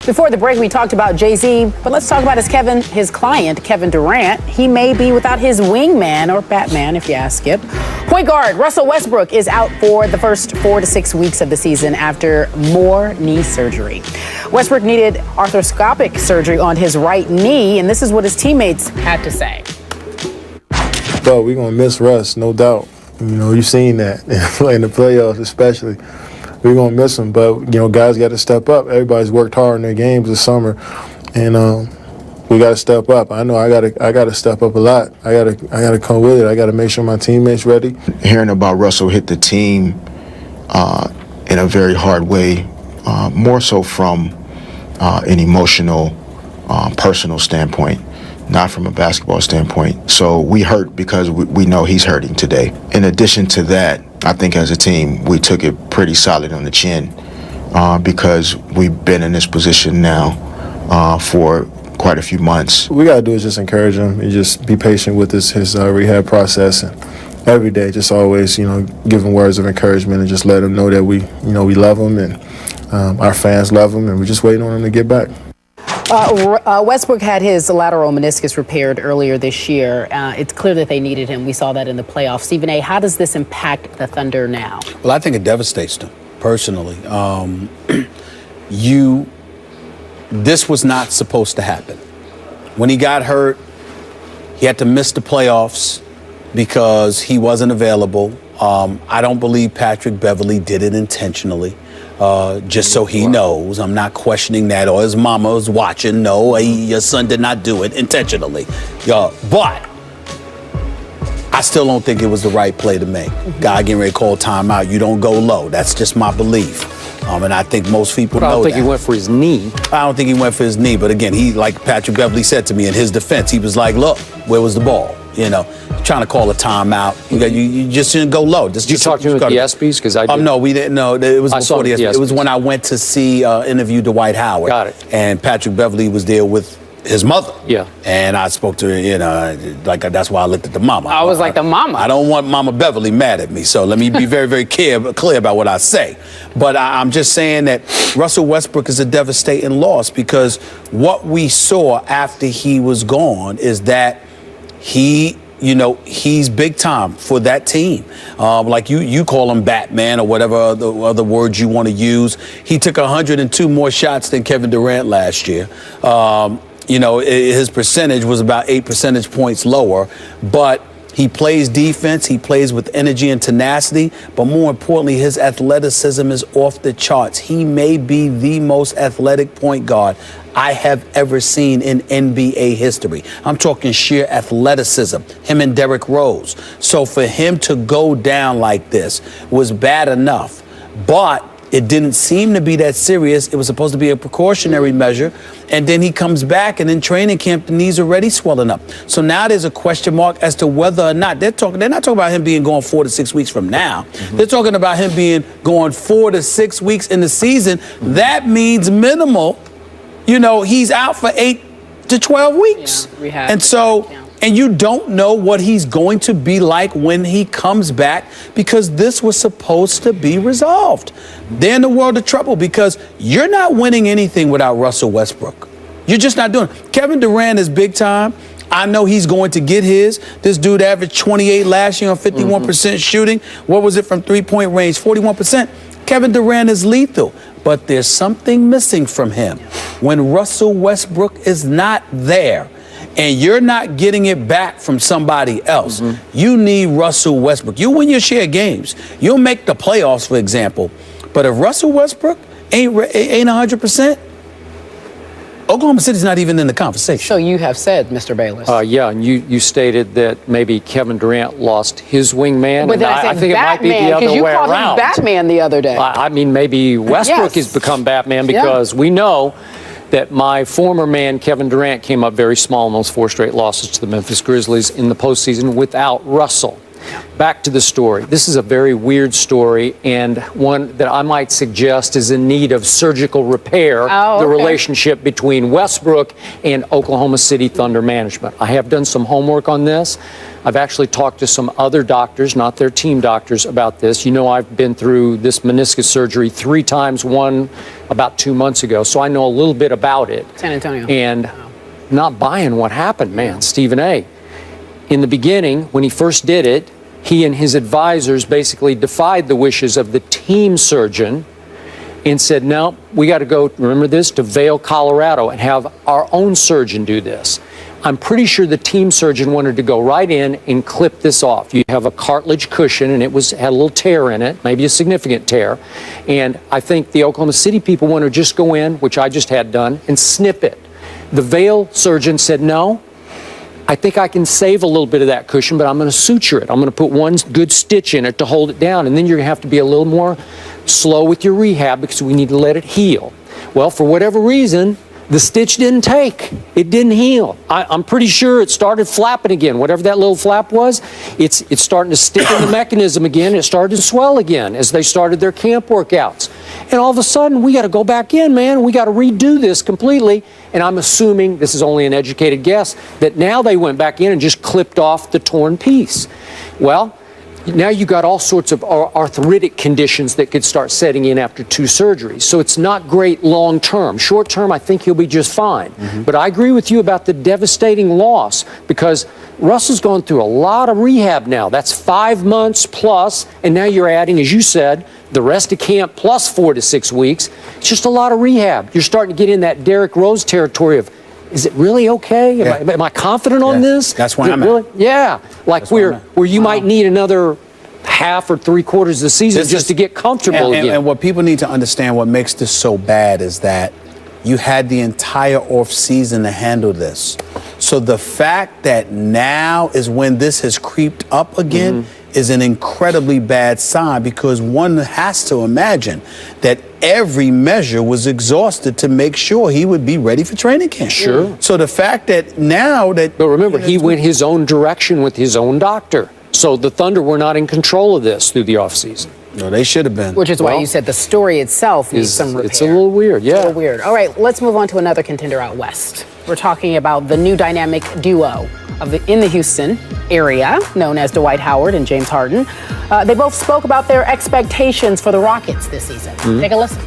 Before the break, we talked about Jay-Z, but let's talk about his client, Kevin Durant. He may be without his wingman, or Batman, if you ask Skip. Point guard Russell Westbrook is out for the first 4 to 6 weeks of the season after more knee surgery. Westbrook needed arthroscopic surgery on his right knee, and this is what his teammates had to say. But we're going to miss Russ, no doubt. You know, you've seen that in the playoffs especially. We're going to miss him, but, you know, guys got to step up. Everybody's worked hard in their games this summer, and we got to step up. I know I got to step up a lot. I got to come with it. I got to make sure my teammates ready. Hearing about Russell hit the team in a very hard way, more so from an emotional, personal standpoint, not from a basketball standpoint. So we hurt because we know he's hurting today. In addition to that, I think as a team, we took it pretty solid on the chin because we've been in this position now for quite a few months. What we got to do is just encourage him and just be patient with his rehab process. And every day, just always, you know, give him words of encouragement and just let him know that we love him and our fans love him, and we're just waiting on him to get back. Westbrook had his lateral meniscus repaired earlier this year. It's clear that they needed him. We saw that in the playoffs. Stephen A., how does this impact the Thunder now? Well, I think it devastates them, personally. This was not supposed to happen. When he got hurt, he had to miss the playoffs because he wasn't available. I don't believe Patrick Beverley did it intentionally. Just so he knows, I'm not questioning that, or his mama was watching. No, your son did not do it intentionally. But I still don't think it was the right play to make. Guy getting ready to call timeout, you don't go low. That's just my belief. And I think most people know that. I don't think he went for his knee. I don't think he went for his knee. But again, he, like Patrick Beverley said to me in his defense, he was like, look, where was the ball? You know, trying to call a timeout. You just didn't go low. Did you talk to him at the ESPYs? Because I did. No, we didn't. No, it was before the ESPYs. It was when I went to see interview Dwight Howard. Got it. And Patrick Beverley was there with his mother. Yeah. And I spoke to her, you know, like that's why I looked at the mama. I was like, the mama. I don't want Mama Beverly mad at me, so let me be very, very clear about what I say. But I'm just saying that Russell Westbrook is a devastating loss because what we saw after he was gone is that he's big time for that team. Like you call him Batman or whatever other words you want to use. He took 102 more shots than Kevin Durant last year. His percentage was about 8 percentage points lower, but he plays defense, he plays with energy and tenacity, but more importantly, his athleticism is off the charts. He may be the most athletic point guard I have ever seen in NBA history. I'm talking sheer athleticism, him and Derrick Rose. So for him to go down like this was bad enough, but it didn't seem to be that serious. It was supposed to be a precautionary measure. And then he comes back, and in training camp, the knee's already swelling up. So now there's a question mark as to whether or not they're not talking about him being gone 4 to 6 weeks from now. They're talking about him being gone 4 to 6 weeks in the season. That means minimal. He's out for 8 to 12 weeks. Yeah, and you don't know what he's going to be like when he comes back because this was supposed to be resolved. They're in the world of trouble because you're not winning anything without Russell Westbrook. You're just not doing it. Kevin Durant is big time. I know he's going to get his. This dude averaged 28 last year on 51% shooting. What was it from three-point range? 41%. Kevin Durant is lethal, but there's something missing from him. When Russell Westbrook is not there, and you're not getting it back from somebody else, you need Russell Westbrook. You win your share of games. You'll make the playoffs, for example. But if Russell Westbrook ain't 100%, Oklahoma City's not even in the conversation. So you have said, Mr. Bayless. Yeah, and you stated that maybe Kevin Durant lost his wingman. But then I think Batman, it might be the other way around. Because you called him Batman the other day. I mean, maybe Westbrook has become Batman because we know that my former man, Kevin Durant, came up very small in those 4 straight losses to the Memphis Grizzlies in the postseason without Russell. Back to the story. This is a very weird story and one that I might suggest is in need of surgical repair, the relationship between Westbrook and Oklahoma City Thunder management. I have done some homework on this. I've actually talked to some other doctors, not their team doctors, about this. I've been through this meniscus surgery 3 times, one about 2 months ago, so I know a little bit about it. San Antonio. And not buying what happened, man. Stephen A. In the beginning, when he first did it, he and his advisors basically defied the wishes of the team surgeon and said, no, we got to go, remember this, to Vail, Colorado and have our own surgeon do this. I'm pretty sure the team surgeon wanted to go right in and clip this off. You have a cartilage cushion, and it had a little tear in it, maybe a significant tear. And I think the Oklahoma City people want to just go in, which I just had done, and snip it. The Vail surgeon said, no, I think I can save a little bit of that cushion, but I'm going to suture it. I'm going to put one good stitch in it to hold it down, and then you're going to have to be a little more slow with your rehab because we need to let it heal. Well, for whatever reason, the stitch didn't take. It didn't heal. I'm pretty sure it started flapping again. Whatever that little flap was, it's starting to stick in the mechanism again. It started to swell again as they started their camp workouts. And all of a sudden, we got to go back in, man. We got to redo this completely. And I'm assuming, this is only an educated guess, that now they went back in and just clipped off the torn piece. Well, now you got all sorts of arthritic conditions that could start setting in after 2 surgeries. So it's not great long term. Short term, I think he'll be just fine. But I agree with you about the devastating loss because Russell's gone through a lot of rehab now. That's 5 months plus, and now you're adding, as you said, the rest of camp plus 4 to 6 weeks. It's just a lot of rehab. You're starting to get in that Derrick Rose territory of, is it really okay? Am I confident on this? That's why I'm really? Yeah, like where you might need another half or 3/4 of the season just to get comfortable again. And what people need to understand, what makes this so bad is that you had the entire off season to handle this. So the fact that now is when this has creeped up again is an incredibly bad sign because one has to imagine that every measure was exhausted to make sure he would be ready for training camp. Sure. So the fact that now that... But remember, he went his own direction with his own doctor. So the Thunder were not in control of this through the offseason. No, they should have been. Which is why you said the story itself needs some repair. It's a little weird, yeah. It's a little weird. All right, let's move on to another contender out west. We're talking about the new dynamic duo in the Houston area, known as Dwight Howard and James Harden. They both spoke about their expectations for the Rockets this season. Take a listen.